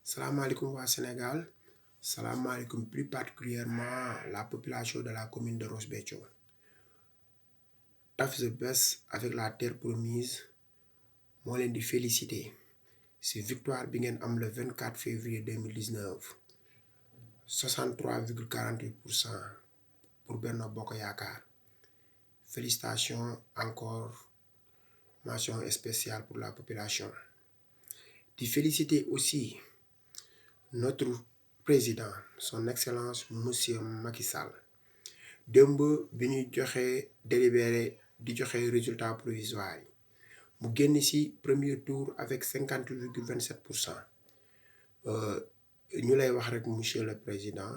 Salam alaikum wa Sénégal. Salam alaikum plus particulièrement la population de la commune de Ross Béthio. Taf the best avec la terre promise moo leen di féliciter si victoire bi ngeen am le 24 février 2019 63,48% pour Benno Bokk Yaakaar. Félicitations encore, mention spéciale pour la population. Di féliciter aussi notre président son excellence monsieur Macky Sall démb bi ñuy joxe délibéré di joxe résultat provisoire yi mu génn ci premier tour avec 58,27%. ñu lay wax rek monsieur le président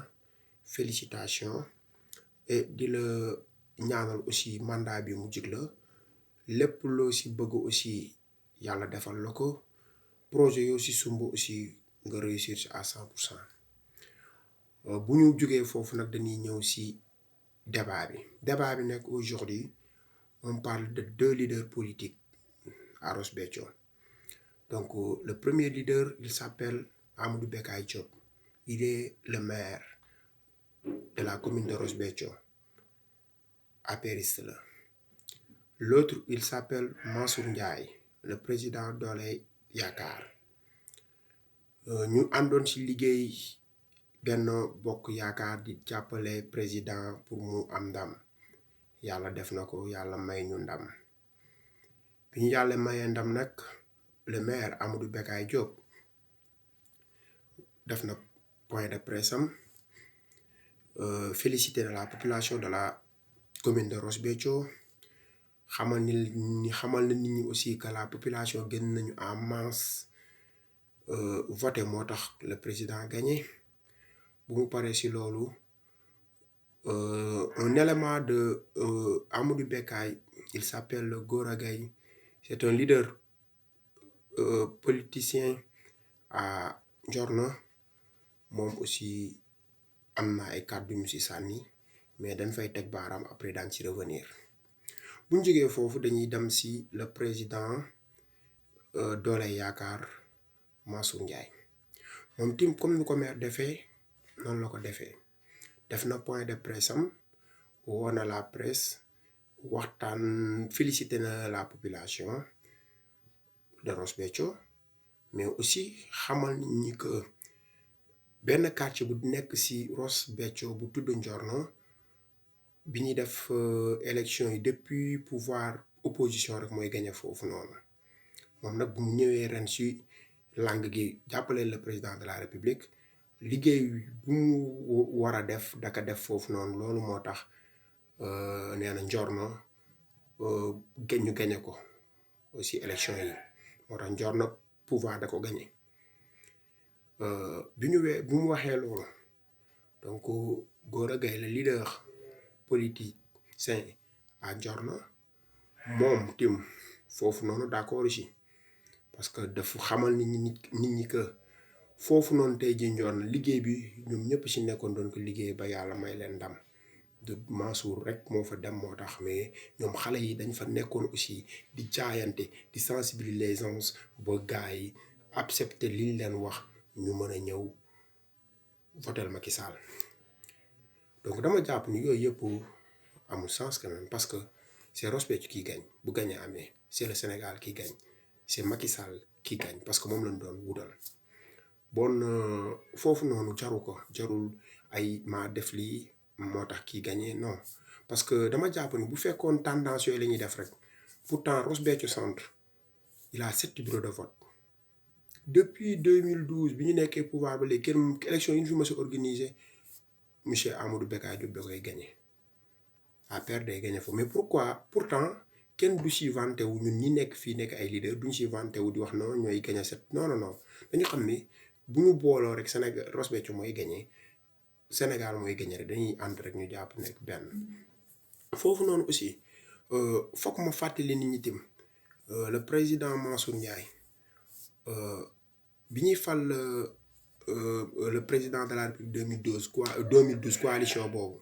félicitations et di la ñaanal aussi mandat bi mu jig la lépp loo ci bëgg aussi yàlla defal la ko projet yoo ci sumb aussi nga réussir ci à 100%. bu ñu jógee foofu nag dañuy ñëw ci débat bi nekk aujourd'hui on parle de deux leaders politiques à Ross Béthio. Donc le premier leader il s'appelle Amadou Bekay Diop, il est le maire de la commune de Ross Béthio, apériste la. L'autre il s'appelle Mansour Ndiaye, le président Dolay Yaakaar. ñu àndoon ci liggéey Benno Bokk Yaakaar di jàppale président pour mu am ndam yàlla def na ko yàlla may ñu ndam bi ñu yàlla mayee ndam nag le maire Amadou Bekay Diop def na point de presse am félicité la population de la commune de Ross Béthio xamal na nit ñi aussi que la population gën nañu en masse voté moo tax le président gagné. bu mu paree ci loolu un élément de Amadou Bekay il s'appelle Gora Gaye, c'est un leader politicien à Njorna moom aussi am na ay kàddu yu ci sànni mais dañ fay teg baaraam après daañ ci revenir. bu ñu jógee foofu dañuy dem ci le président Dolay Yaakaar Mansour Ndiaye moom tim comme ni ko maire defee noonu la ko defee def na point de presse am woo na la presse waxtaan félicité na la population de Ross Béthio mais aussi xamal nit ñi que benn quartier bu nekk ci Ross Béthio bu tudd Njorno bi ñuy def élection yi depuis pouvoir opposition rek mooy gagné foofu noonu moom nag bu mu ñëwee ren ci langue gi jàppale le président de la république liggéey bu mu war a def daka def foofu noonu loolu moo tax nee na Njorno ñu gagné ko aussi élection yi moo tax Njorno pouvoir da ko gagné bi mu waxee loolu donc Gora Gaye le leader politicien à Njorno moom tim foofu noonu d'accord ci parce que dafa xamal nit ñi que foofu noonu tey ji Njorno liggéey bi ñoom ñëpp ci nekkoon doon ko liggéey ba yàlla may leen ndam de Mansour rek moo fa dem moo tax mais ñoom xale yi dañ fa nekkoon aussi di jaayante di sensibiliser les gens ba gars yi accepter liñ leen wax ñu mën a ñëw votel Macky Sall. donc dama jàpp ni yooyu yëpp amul sens quand même parce que c'est Ross Béthio qui gagne bu gagné amee c'est le Sénégal qui gagne c'est Macky Sall qui gagne parce que moom lañ doon wutal bon foofu noonu jarul ay maa def lii moo tax kii gagné non parce que dama jàpp ni bu fekkoon tendance yooyu la ñuy def rek pourtant Ross Béthio centre il a 7 bureaux de vote depuis 2012 bi ñu nekkee pouvoir ba léegi kenn élection yi ñu fi mës a organiser monsieur Amadou Bekay Diop da koy gagné APR day gagné foofu mais pourtant kenn du ci vanté wu ñun ñi nekk fii nekk ay leader duñ ci vanté wu di wax non ñooy gagné non dañu xam ni bu ñu booloo rek Sénégal Ross Béthio mooy gagné Sénégal mooy gagné rek dañuy ànd rek ñu jàpp nekk benn. foofu noonu aussi fokk ma fàttali nit ñi tim le président Mansour Ndiaye bi ñuy fal le président de la République 2012 coalition boobu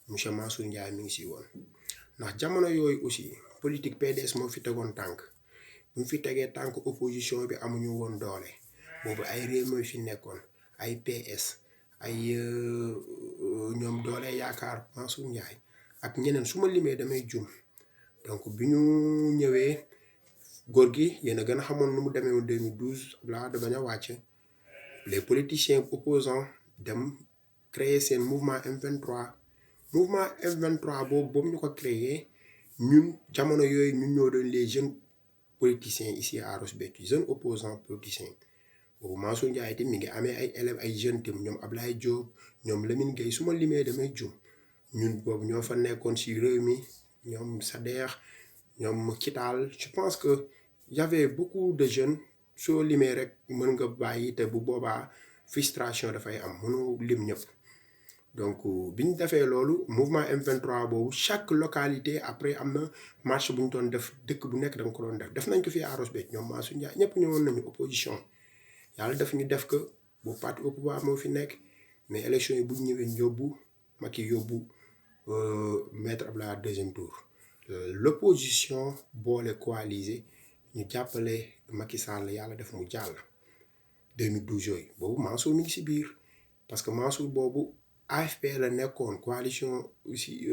monsieur Mansour Ndiaye mi ngi ci woon ndax jamono yooyu aussi politique PDS moo fi tegoon tànk bu fi tegee tànk opposition bi amuñu woon doole boobu ay réew mooy fi nekkoon ay PS ay ñoom doole yaakaar Mansour Ndiaye ak ñeneen su ma limee damay jum. Donc bi ñu ñëwee góor gi yéen a gën a xamoon nu mu demee woon 2012 Abdoulaye Wade bañ a wàcc les politiciens opposants dem créer seen mouvement M23 mouvement M23 boobu ñu ko créer ñun jamono yooyu ñun ñoo doon les jeunes politiciens ici à Ross Béthio jeunes opposants politiciens boobu Mansour Ndiaye tamit mi ngi amee ay élèves ay jeunes tamit ñoom Ablaye Diop ñoom Lamine Gueye su ma limee damay jum ñun boobu ñoo fa nekkoon si réew mi ñoom Sader ñoom Kital je pense que y avait beaucoup de jeunes soo limee rek mën nga bàyyi te bu boobaa frustration dafay am mënu lim ñëpp. Donc bi ñu defee loolu mouvement M23 boobu chaque localité après am na marche bu ñu doon def dëkk bu nekk da nga ko doon def nañ ko fii à Ross Béthio ñoom Mansour Ndiaye ñëpp ñëwoon nañu opposition yàlla def ñu def que bu parti au pouvoir moo fi nekk mais élection yi bu ñu ñëwee yóbbu Macky yóbbu maître Abdoulaye deuxième tour l'opposition boole coalisé ñu jàppale Macky Sall yàlla def mu jàll 2012 yooyu boobu Mansour mi ngi si biir parce que Mansour boobu AFP la nekkoon coalition aussi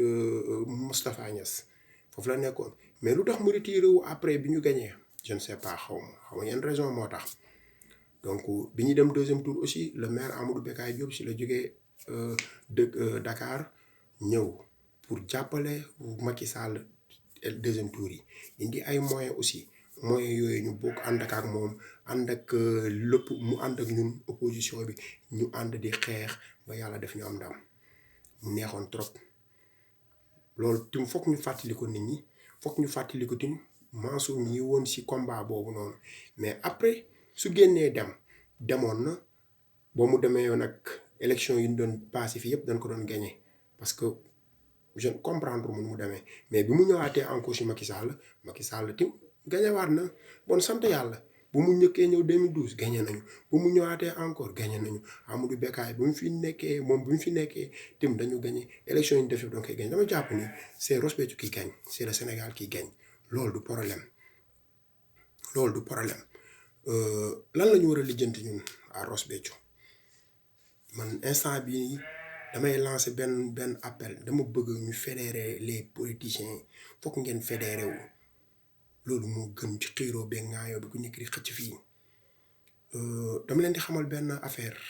Moustapha Niass foofu la nekkoon mais lu tax mu retiré wu après bi ñu gagné je ne sais pas xaw ma yan raison moo tax donc bi ñu dem deuxième tour aussi le maire Amadou Bekay Diop si la jógee Dakar ñëw pour jàppale Macky Sall deuxième tour yi indi ay moyens aussi moyens yooyu ñu bokk ànd ak moom ànd ak lépp mu ànd ak ñun opposition bi ñu ànd di xeex ba yàlla def ñu am ndam mu neexoon trop loolu tim foog ñu fàttali ko nit ñi foog ñu fàttali ko tim Mansour mi ngi woon si combat boobu noonu mais après su génnee demoon na boo mu demee yoon ak élection yi ñu doon passé fii yëpp dañ ko doon gagné parce que je ne comprendre mu demee mais bi mu ñëwaatee encore si Macky Sall tim gagnéwaat na bon sant yàlla bu mu njëkkee ñëw 2012 gagné nañu bu mu ñëwaatee encore gagné nañu Amadou Bekay bu mu fi nekkee tim dañu gagné élection yi ñu def donc koy gagné dama jàpp ni c'est Ross Béthio qui gagne c'est le Sénégal qui gagne loolu du problème lan la ñu war a lijjanti ñun à Ross Béthio man instant bii damay lancer benn appel dama bëgg ñu fédérer les politiciens fokk ngeen fédéré wu loolu moo gën ci xiiroo beeg ngaayoo bi ku nekk di xëcc fii dama leen di xamal benn affaire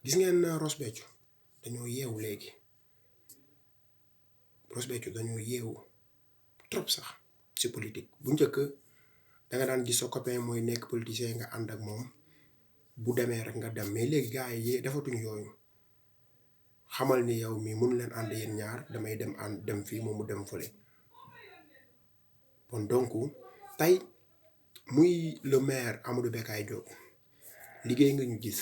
gis ngeen Ross Béthio dañoo yeewu léegi Ross Béthio dañoo yeewu trop sax ci politique bu njëkk da nga daan gis sa copain mooy nekk politicien nga ànd ak moom bu demee rek nga dem mais léegi gars yi defatuñ yooyu xamal ni yow mi mënu leen ànd yéen ñaar damay dem fii moom mu dem fële bon donc tey muy le maire Amadou Bekay Diop liggéey nga ñu gis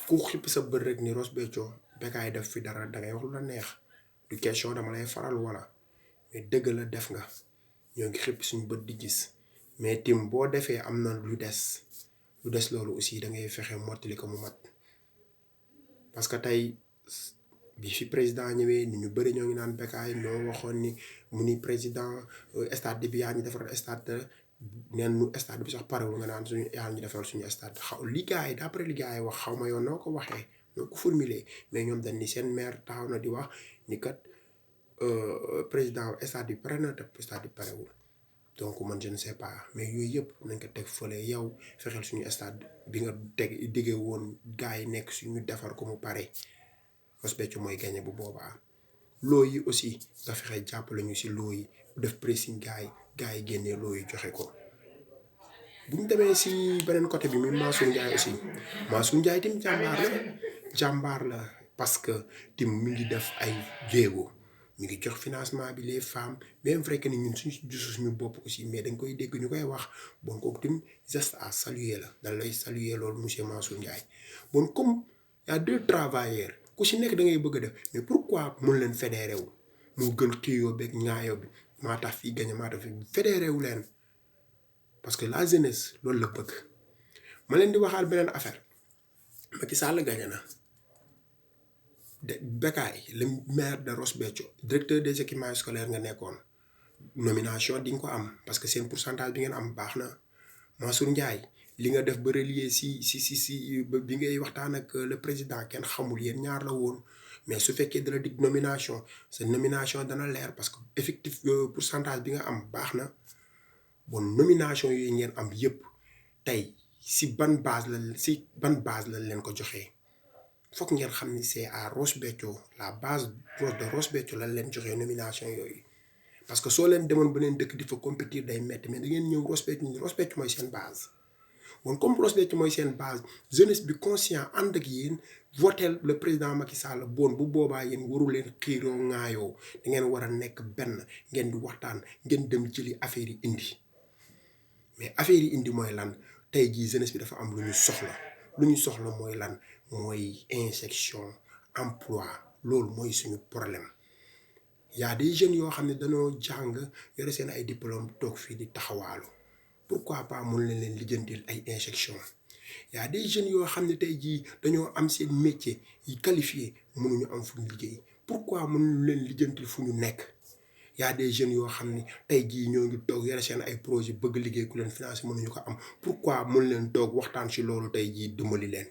ku xipp sa bët rek ni Ross Béthio Bekay def fi dara dangay wax lu la neex du question dama lay faral wala mais dëgg la def nga ñoo ngi xipp suñu bët di gis mais tim boo defee am na lu des loolu aussi da ngay fexe mottali ko mu mat parce que tey bi fi président ñëwee ni ñu bëri ñoo ngi naan Bekay ñoo waxoon ni mu ni président stade bi yaa ñu defar stade neen nu stade bi sax parewul nga naan suñu yaa ñu defal suñu stade li gars yi d'après li gars yi wax xaw ma yoon noo ko waxee noo ko formuler mais ñoom dañ ni seen maire taxaw na di wax ni kat président stade bi pare na te stade bi parewul donc man je ne sais pas mais yooyu yëpp nañ ko teg fële yow fexeel suñu stade bi nga diggee woon gars yi nekk suñu defar ko mu pare Ross Béthio mooy gagné bu boobaa loo yi aussi nga fexe jàppale ñu si loo yi def pressing gars yi génnee loo yi joxe ko bu ñu demee si beneen côté bi muy Mansour Ndiaye aussi Mansour Ndiaye tim jàmbaar la parce que tim mi ngi def ay jéego ñu ngi jox financement bi les femmes bien vrai que ni ñun suñu bopp aussi mais dañ koy dégg ñu koy wax bon kooku tim geste à saluer la dañ lay saluer loolu monsieur Mansour Ndiaye bon comme y a deux travailleurs ku si nekk da ngay bëgg a def mais pourquoi mun leen fédéré wu moo gën xiyoo beeg ñaayoo bi maa tax fii gañe maa tax fii fédéré wu leen parce que la jeunesse loolu la bëgg ma leen di waxaal beneen affaire Macky Sall gañe na Bekay le maire de Ross Béthio directeur des équipements scolaires nga nekkoon nomination di nga ko am parce que seen pourcentage bi ngeen am baax na Mansour Ndiaye li nga def ba relier si bi ngay waxtaan ak le président kenn xamul yéen ñaar la woon mais su fekkee dala dig nomination sa nomination dana leer parce que effectif pourcentage bi nga am baax na bon nomination yooyu ngeen am yépp tey si ban base la leen ko joxee foog ngeen xam ni c'est à Ross Béthio la base de Ross Béthio la leen joxee nomination yooyu parce que soo leen demoon beneen dëkk di fa compétir day metti mais da ngeen ñëw Ross Béthio mooy seen base bon comme Ross Béthio mooy seen base jeunesse bi conscient ànd ak yéen votel le président Macky Sall bon bu boobaa yéen waru leen xiiroo ŋaayoo da ngeen war a nekk benn ngeen di waxtaan ngeen dem jëli affaire yi indi mais affaire yi indi mooy lan tey jii jeunesse bi dafa am lu ñu soxla mooy lan mooy insertion emploi loolu mooy suñu problème y a des jeunes yoo xam ne dañoo jàng yore seen ay diplôme toog fii di taxawaalu pourquoi pas mun leen lijjantil ay injection y a des jeunes yoo xam ne tey jii dañoo am seen métier yi qualifié mënuñu am fu ñu liggéey pourquoi mënuñu leen lijjantil fu ñu nekk y a des jeunes yoo xam ne tey jii ñoo ngi toog yore seen ay projet bëgg liggéey ku leen financé mënuñu ko am pourquoi mun leen toog waxtaan ci loolu tey jii dimbali leen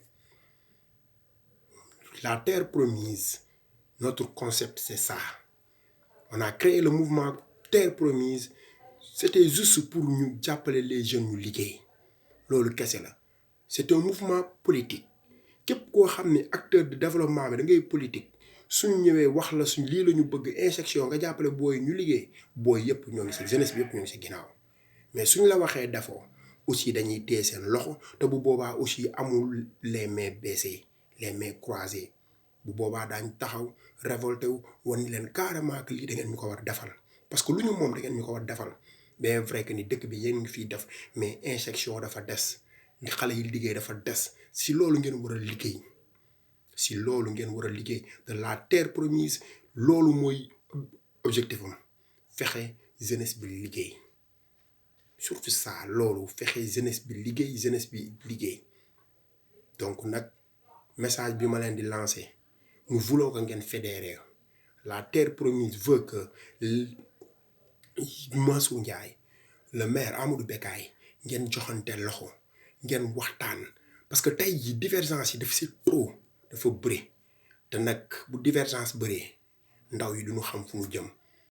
la terre promise notre concept c'est ça on a créé le mouvement terre promise c'était juste pour ñu jàppale les jeunes ñu liggéey loolu kese la c'est un mouvement politique képp koo xam ne acteur de développement bi da ngay politique suñ ñëwee wax la suñ lii la ñu bëgg injection nga jàppale booy ñu liggéey booy yëpp ñoo ngi si jeunesse bi yëpp ñoo ngi si ginnaaw mais suñ la waxee defoo aussi dañuy téye seen loxo te bu boobaa aussi amul les mains baissées les mains croisées bu boobaa daañ taxaw révolté wu wan leen carrément que lii da ngeen ñu ko war defal parce que lu ñu moom da ngeen ñu ko war defal bien vrai que ni dëkk bi yéen ngi fiy def mais injection dafa des ni xale yi liggéey dafa des si loolu ngeen war a liggéey si loolu ngeen war a liggéey de la terre promise loolu mooy objectif am fexe jeunesse bi liggéey surtout ça loolu fexe jeunesse bi liggéey donc nag message bi ma leen di lancer nous voulons que ngeen fédérer la terre promise veut que Mansour Ndiaye le maire Amadou Bekkaay ngeen joxante loxo ngeen waxtaan parce que tey jii divergence yi daf si trop dafa bëri te nag bu divergence bëree ndaw yi duñu xam fu ñu jëm